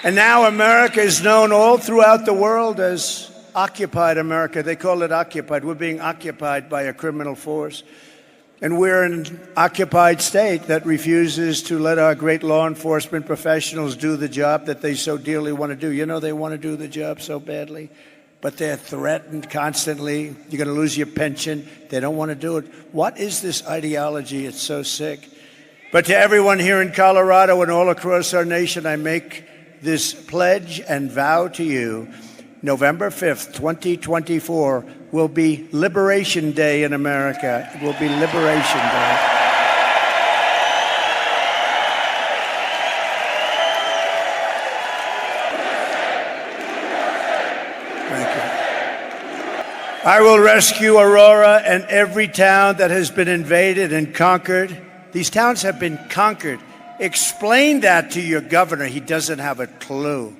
And now America is known all throughout the world as occupied America. They call it occupied. We're being occupied by a criminal force. And we're an occupied state that refuses to let our great law enforcement professionals do the job that they so dearly want to do. You know, they want to do the job so badly, but they're threatened constantly. You're going to lose your pension. They don't want to do it. What is this ideology? It's so sick. But to everyone here in Colorado and all across our nation, I make this pledge and vow to you. November 5th, 2024 will be Liberation Day in America. It will be Liberation Day. Thank you. I will rescue Aurora and every town that has been invaded and conquered. These towns have been conquered. Explain that to your governor. He doesn't have a clue.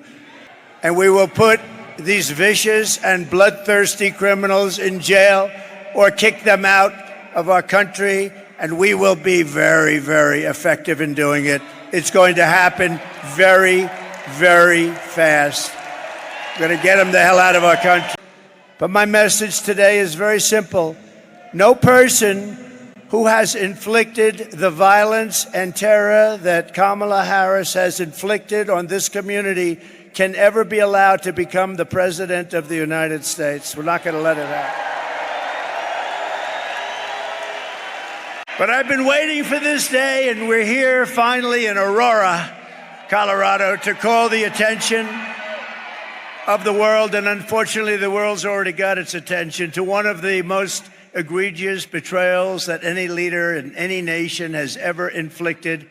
And we will put these vicious and bloodthirsty criminals in jail or kick them out of our country, and we will be very, very effective in doing it. It's going to happen very, very fast. We're going to get them the hell out of our country. But my message today is very simple. No person who has inflicted the violence and terror that Kamala Harris has inflicted on this community can ever be allowed to become the President of the United States. We're not going to let it happen. But I've been waiting for this day, and we're here finally in Aurora, Colorado, to call the attention of the world, and unfortunately the world's already got its attention, to one of the most egregious betrayals that any leader in any nation has ever inflicted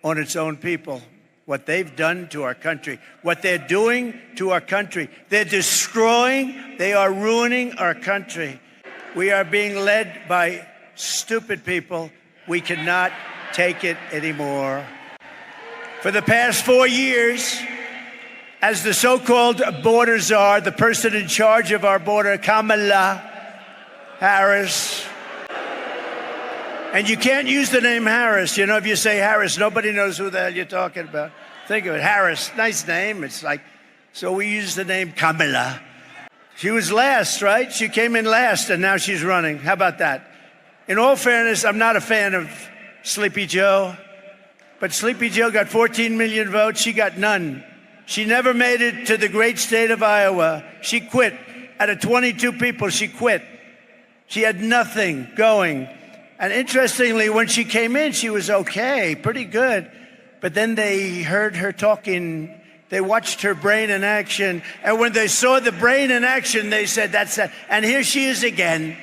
on its own people. What they've done to our country, what they're doing to our country. They're destroying, they are ruining our country. We are being led by stupid people. We cannot take it anymore. For the past 4 years, as the so-called Border Czar, the person in charge of our border, Kamala Harris, and you can't use the name Harris. You know, if you say Harris, nobody knows who the hell you're talking about. Think of it, Harris, nice name. It's like, so we use the name Kamala. She was last, right? She came in last, and now she's running. How about that? In all fairness, I'm not a fan of Sleepy Joe, but Sleepy Joe got 14 million votes. She got none. She never made it to the great state of Iowa. She quit. Out of 22 people, she quit. She had nothing going. And interestingly, when she came in, she was okay, pretty good. But then they heard her talking. They watched her brain in action. And when they saw the brain in action, they said, that's it. And here she is again.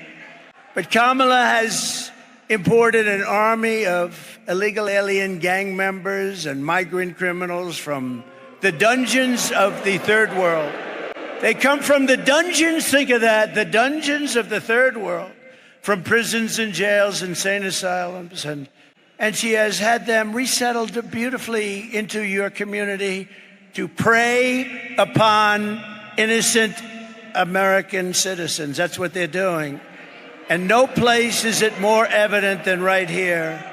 But Kamala has imported an army of illegal alien gang members and migrant criminals from the dungeons of the third world. They come from the dungeons, think of that, the dungeons of the third world, from prisons and jails, insane asylums, and she has had them resettled beautifully into your community to prey upon innocent American citizens. That's what they're doing. And no place is it more evident than right here.